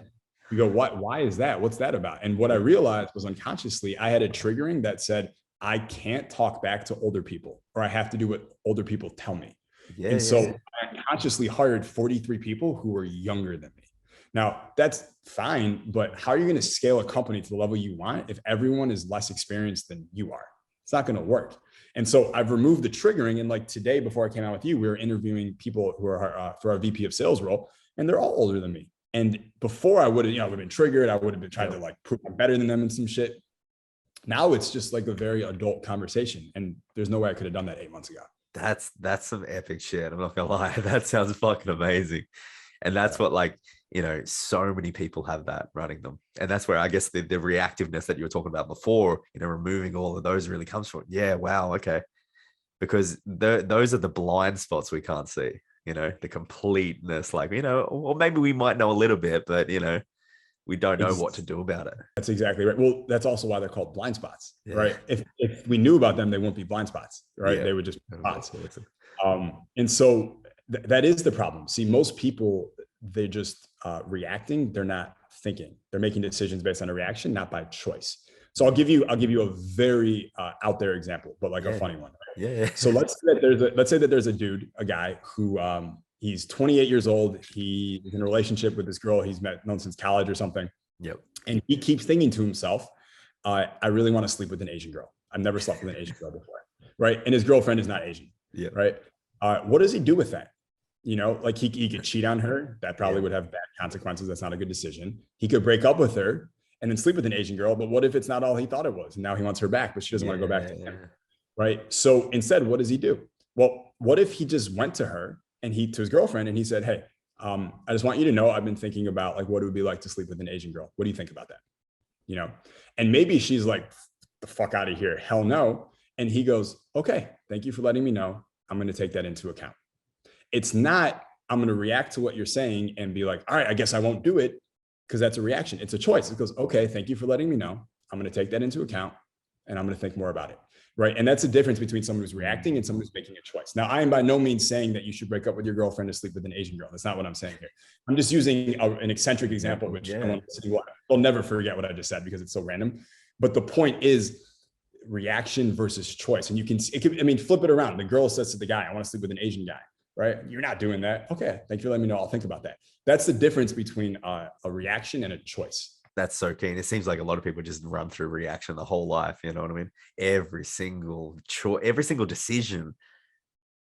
you go, why is that? What's that about? And what I realized was unconsciously, I had a triggering that said, I can't talk back to older people, or I have to do what older people tell me. And so I consciously hired 43 people who were younger than me. Now, that's fine, but how are you going to scale a company to the level you want if everyone is less experienced than you are? It's not going to work. And so I've removed the triggering. And like today, before I came out with you, we were interviewing people who are for our VP of sales role, and they're all older than me. And before I would have, been triggered. I would have been trying to like prove I'm better than them and some shit. Now it's just like a very adult conversation. And there's no way I could have done that 8 months ago. That's some epic shit. I'm not gonna lie. That sounds fucking amazing. And that's what, like, so many people have that running them. And that's where I guess the reactiveness that you were talking about before, removing all of those really comes from. Yeah, wow, okay. Because those are the blind spots we can't see, the completeness, like, or maybe we might know a little bit, but, we don't know what to do about it. That's exactly right. Well, that's also why they're called blind spots, right? If we knew about them, they wouldn't be blind spots, right? Yeah. They would just be spots. And so that is the problem. See, most people, they're just reacting. They're not thinking. They're making decisions based on a reaction, not by choice. So I'll give you a very out there example, but like a funny one. Right? Yeah. So let's say that there's a guy who he's 28 years old. He's in a relationship with this girl he's known since college or something. Yep. And he keeps thinking to himself, I really want to sleep with an Asian girl. I've never slept with an Asian girl before. Right. And his girlfriend is not Asian. Yeah. Right. What does he do with that? Like he could cheat on her. That probably would have bad consequences. That's not a good decision. He could break up with her and then sleep with an Asian girl. But what if it's not all he thought it was? And now he wants her back, but she doesn't want to go back to him. Right. So instead, what does he do? Well, what if he just went to her and to his girlfriend and he said, hey, I just want you to know I've been thinking about like what it would be like to sleep with an Asian girl. What do you think about that? And maybe she's like, the fuck out of here. Hell no. And he goes, okay, thank you for letting me know. I'm going to take that into account. It's not, I'm going to react to what you're saying and be like, all right, I guess I won't do it, because that's a reaction. It's a choice. It goes, okay, thank you for letting me know. I'm going to take that into account and I'm going to think more about it. Right. And that's the difference between someone who's reacting and someone who's making a choice. Now, I am by no means saying that you should break up with your girlfriend to sleep with an Asian girl. That's not what I'm saying here. I'm just using an eccentric example, which they'll never forget what I just said because it's so random. But the point is reaction versus choice. And flip it around. The girl says to the guy, I want to sleep with an Asian guy. Right. You're not doing that. Okay. Thank you for letting me know. I'll think about that. That's the difference between a reaction and a choice. That's so keen. It seems like a lot of people just run through reaction the whole life. You know what I mean? Every single decision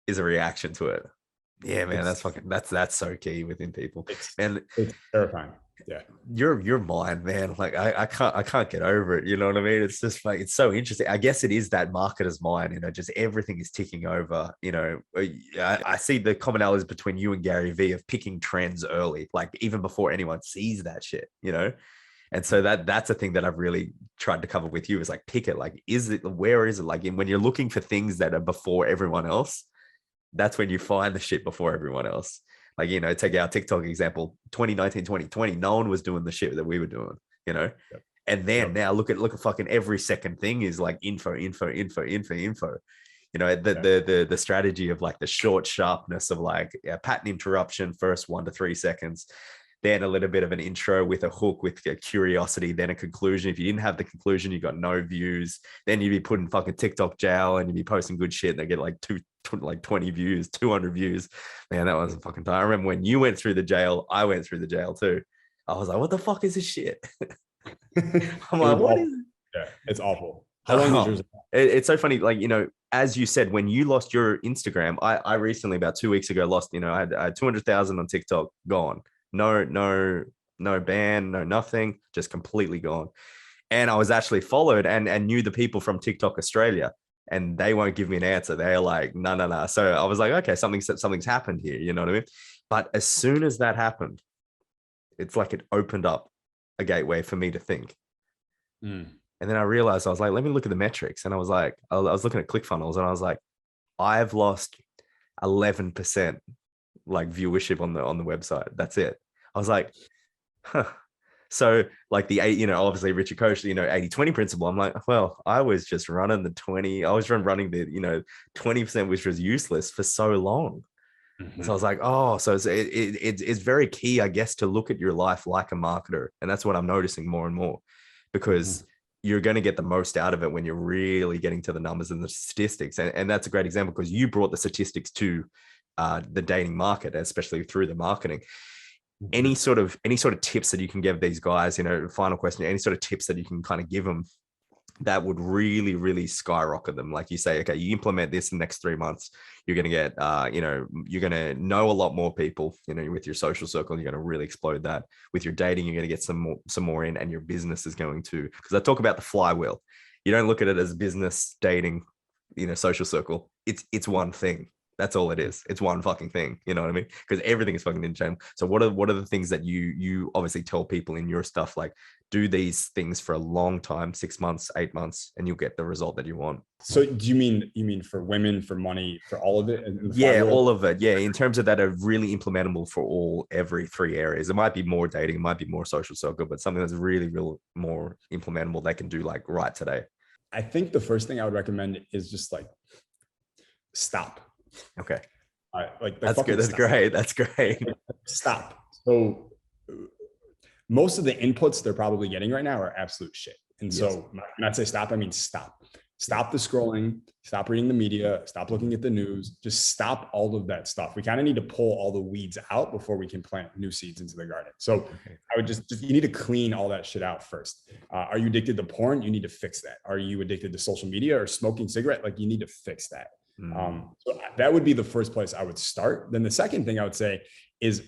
is a reaction to it. Yeah, man, that's so key within people. It's terrifying. Yeah. Your mind, man. Like I can't get over it. You know what I mean? It's just like, it's so interesting. I guess it is that marketer's mind, just everything is ticking over. I see the commonalities between you and Gary Vee of picking trends early, like even before anyone sees that shit, And so that's a thing that I've really tried to cover with you is like, pick it. Like, where is it? Like when you're looking for things that are before everyone else, that's when you find the shit before everyone else. Like, take our TikTok example, 2019, 2020, no one was doing the shit that we were doing, Yep. And then now look at fucking every second thing is like info. The strategy of like the short sharpness of like a pattern interruption, first 1 to 3 seconds, then a little bit of an intro with a hook, with a curiosity, then a conclusion. If you didn't have the conclusion, you got no views. Then you'd be put in fucking TikTok jail and you'd be posting good shit and they get like 20 views, 200 views. Man, that was a fucking time. I remember when you went through the jail, I went through the jail too. I was like, what the fuck is this shit? I'm like, what is it? Yeah, it's awful. How long is yours? It's so funny. Like, as you said, when you lost your Instagram, I recently, about 2 weeks ago, lost, I had 200,000 on TikTok, gone. No ban, no nothing, just completely gone. And I was actually followed and knew the people from TikTok Australia, and they won't give me an answer. They're like, no. So I was like, okay, something's happened here. You know what I mean? But as soon as that happened, it's like it opened up a gateway for me to think. And then I realized, I was like, let me look at the metrics. And I was like, I was looking at ClickFunnels and I was like, I've lost 11% like viewership on the website. That's it. I was like, huh. So like the eight, obviously Richard Koch, 80-20 principle. I'm like, well, I was just running the 20. I was running the, 20%, which was useless for so long. Mm-hmm. So I was like, oh, so it's very key, I guess, to look at your life like a marketer. And that's what I'm noticing more and more, because you're going to get the most out of it when you're really getting to the numbers and the statistics. And that's a great example, because you brought the statistics to the dating market, especially through the marketing. Any sort of tips that you can give these guys, final question, any sort of tips that you can kind of give them that would really, really skyrocket them? Like you say, okay, you implement this in the next 3 months, you're going to get, you're going to know a lot more people, with your social circle, you're going to really explode that. With your dating, you're going to get some more in, and your business is going to, because I talk about the flywheel. You don't look at it as business, dating, social circle. It's one thing. That's all it is. It's one fucking thing. You know what I mean? Because everything is fucking interchangeable. So what are the things that you obviously tell people in your stuff? Like, do these things for a long time, 6 months, 8 months, and you'll get the result that you want. So do you mean for women, for money, for all of it? Yeah, all of it. Yeah, in terms of that are really implementable for every 3 areas. It might be more dating, it might be more social circle, but something that's really, really more implementable they can do like right today. I think the first thing I would recommend is just like stop. Okay. Like that's good. That's great. That's great. Stop. So most of the inputs they're probably getting right now are absolute shit. And so when I say stop, I mean stop. Stop the scrolling, stop reading the media, stop looking at the news, just stop all of that stuff. We kind of need to pull all the weeds out before we can plant new seeds into the garden. So I would just you need to clean all that shit out first. Are you addicted to porn? You need to fix that. Are you addicted to social media or smoking cigarette? Like, you need to fix that. So that would be the first place I would start. Then the second thing I would say is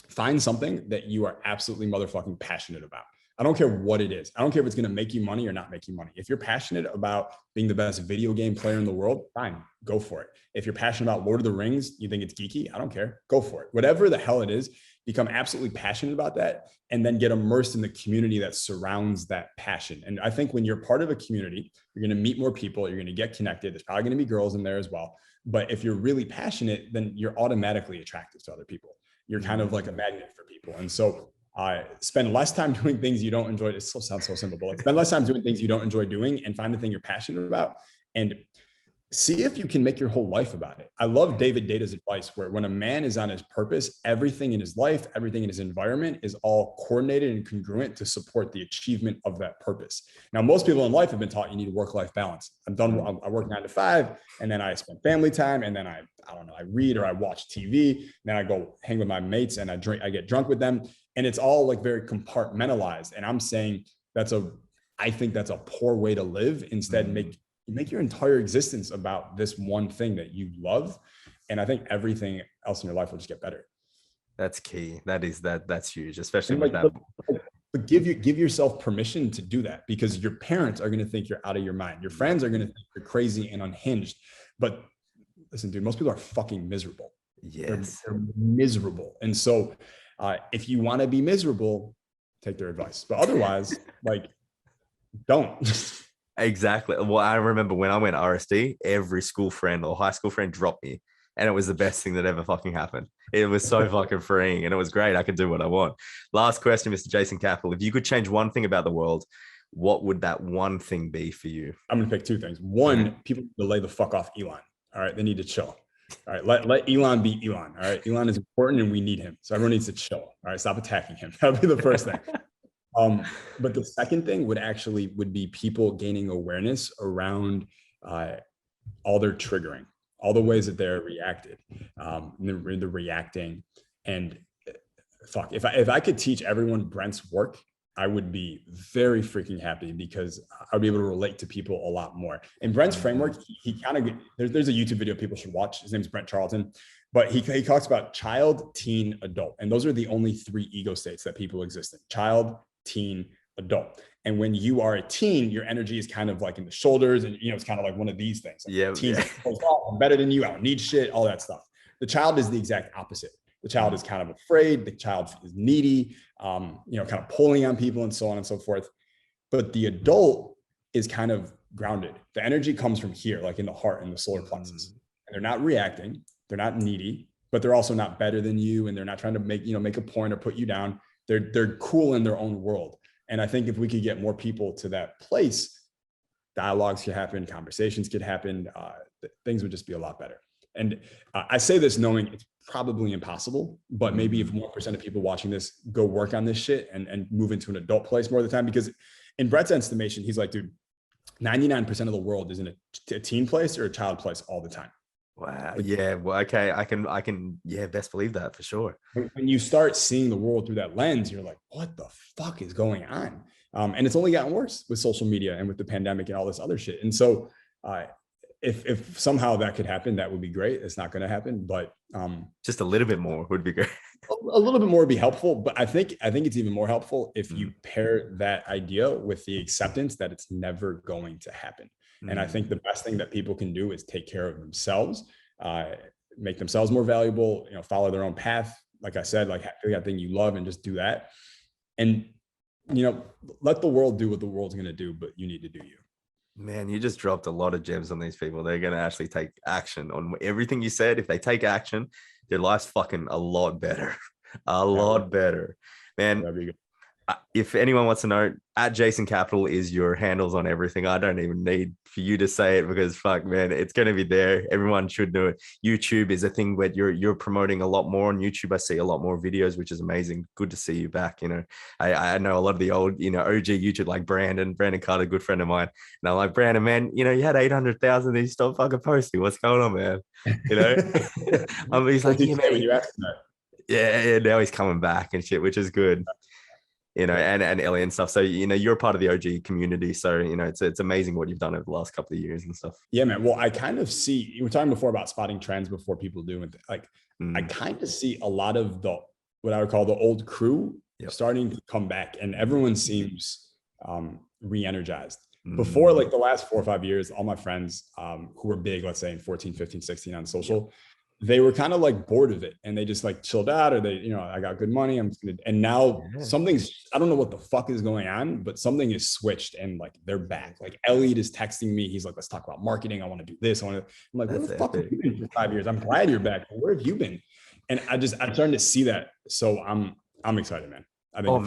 find something that you are absolutely motherfucking passionate about. I don't care what it is. I don't care if it's going to make you money or not make you money. If you're passionate about being the best video game player in the world, fine, go for it. If you're passionate about Lord of the Rings, you think it's geeky, I don't care, go for it. Whatever the hell it is, become absolutely passionate about that, and then get immersed in the community that surrounds that passion. And I think when you're part of a community, you're going to meet more people, you're going to get connected. There's probably going to be girls in there as well. But if you're really passionate, then you're automatically attractive to other people. You're kind of like a magnet for people. And so spend less time doing things you don't enjoy. It still sounds so simple, but spend less time doing things you don't enjoy doing, and find the thing you're passionate about, and see if you can make your whole life about it. I love David Data's advice, where when a man is on his purpose, everything in his life, everything in his environment is all coordinated and congruent to support the achievement of that purpose. Now, most people in life have been taught you need a work-life balance. I work 9 to 5, and then I spend family time, and then I read or I watch TV, and then I go hang with my mates and I get drunk with them. And it's all like very compartmentalized. And I'm saying I think that's a poor way to live. Instead, make your entire existence about this one thing that you love. And I think everything else in your life will just get better. That's key. That's huge, especially with that. But give yourself permission to do that, because your parents are going to think you're out of your mind. Your friends are going to think you're crazy and unhinged. But listen, dude, most people are fucking miserable. Yes. They're miserable. And so if you want to be miserable, take their advice. But otherwise, like, don't. Exactly. Well, I remember when I went RSD, every school friend or high school friend dropped me. And it was the best thing that ever fucking happened. It was so fucking freeing, and it was great. I could do what I want. Last question, Mr. Jason Capital. If you could change one thing about the world, what would that one thing be for you? I'm going to pick 2 things. One, people need to lay the fuck off Elon. All right. They need to chill. All right. Let Elon be Elon. All right. Elon is important and we need him. So everyone needs to chill. All right. Stop attacking him. That would be the first thing. But the second thing would be people gaining awareness around all their triggering, all the ways that they're they're reacting. And fuck, if I could teach everyone Brent's work, I would be very freaking happy, because I'd be able to relate to people a lot more. In Brent's framework, he kind of, there's a YouTube video people should watch. His name's Brent Charlton, but he talks about child, teen, adult. And those are the only 3 ego states that people exist in: child, teen, adult. And when you are a teen, your energy is kind of like in the shoulders, and it's kind of like one of these things. Like teens, I'm better than you, I don't need shit, all that stuff. The child is the exact opposite. The child is kind of afraid. The child is needy, kind of pulling on people and so on and so forth. But the adult is kind of grounded. The energy comes from here, like in the heart and the solar plexus. And they're not reacting, they're not needy, but they're also not better than you, and they're not trying to make a point or put you down. They're cool in their own world. And I think if we could get more people to that place, dialogues could happen, conversations could happen, things would just be a lot better. And I say this knowing it's probably impossible, but maybe if 1% of people watching this go work on this shit and move into an adult place more of the time, because in Brett's estimation, he's like, dude, 99% of the world is in a teen place or a child place all the time. Wow. Yeah. Well, okay. I can, yeah, best believe that for sure. When you start seeing the world through that lens, you're like, what the fuck is going on? And it's only gotten worse with social media and with the pandemic and all this other shit. And so if somehow that could happen, that would be great. It's not going to happen, but just a little bit more would be great. A little bit more would be helpful, but I think it's even more helpful if you pair that idea with the acceptance that it's never going to happen. And I think the best thing that people can do is take care of themselves, make themselves more valuable, follow their own path. Like I said, like figure out thing you love and just do that. And, let the world do what the world's going to do, but you need to do you. Man, you just dropped a lot of gems on these people. They're going to actually take action on everything you said. If they take action, their life's fucking a lot better. A lot better. Man, if anyone wants to know, at Jason Capital is your handles on everything. I don't even need for you to say it because fuck, man, it's going to be there. Everyone should know it. YouTube is a thing where you're promoting a lot more on YouTube. I see a lot more videos, which is amazing. Good to see you back. I know a lot of the old, OG YouTube, like Brandon Carter, good friend of mine. And I'm like, Brandon, man, you had 800,000. Then you stop fucking posting. What's going on, man? He's like, yeah, man. You asked that. Yeah, now he's coming back and shit, which is good. And Ellie and stuff. So, you're a part of the OG community. So, it's amazing what you've done over the last couple of years and stuff. Yeah, man. Well, I kind of see, you were talking before about spotting trends before people do. And I kind of see a lot of what I would call the old crew starting to come back, and everyone seems re-energized. Before like the last 4 or 5 years, all my friends who were big, let's say in 14, 15, 16 on social, they were kind of like bored of it and they just like chilled out, or they, I got good money. And now I don't know what the fuck is going on, but something is switched and like they're back. Like Elliot is texting me. He's like, let's talk about marketing. I want to do this. I'm like, where the fuck have you been for 5 years? I'm glad you're back. But where have you been? And I'm starting to see that. So I'm excited, man. I think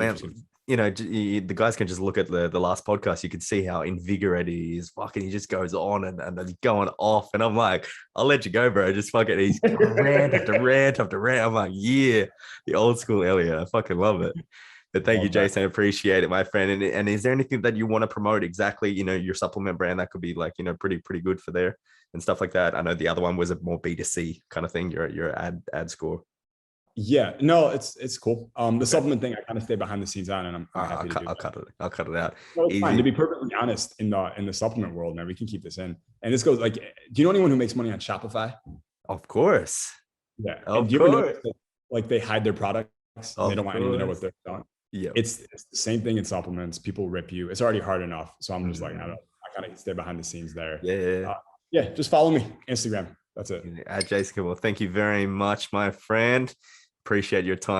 the guys can just look at the last podcast. You can see how invigorated he is. Fucking, he just goes on and he's going off. And I'm like, I'll let you go, bro. Just fucking, he's rant after rant after rant. I'm like, yeah, the old school Elliot. I fucking love it. But thank you, Jason. I appreciate it, my friend. And is there anything that you want to promote exactly? Your supplement brand that could be like, pretty good for there and stuff like that. I know the other one was a more B2C kind of thing. Your ad score. Yeah, no, it's cool. The supplement thing, I kind of stay behind the scenes on, and I'm happy to do that. I'll cut it out. Well, it's fine. To be perfectly honest, in the supplement world, man, we can keep this in. And this goes like, do you know anyone who makes money on Shopify? Of course. Yeah. Do you ever notice that, like, they hide their products and they don't want anyone to know what they're selling? Yeah. It's the same thing in supplements. People rip you. It's already hard enough. So I'm just like, I kind of stay behind the scenes there. Yeah. Just follow me, Instagram. That's it. At Jason. Well, thank you very much, my friend. Appreciate your time.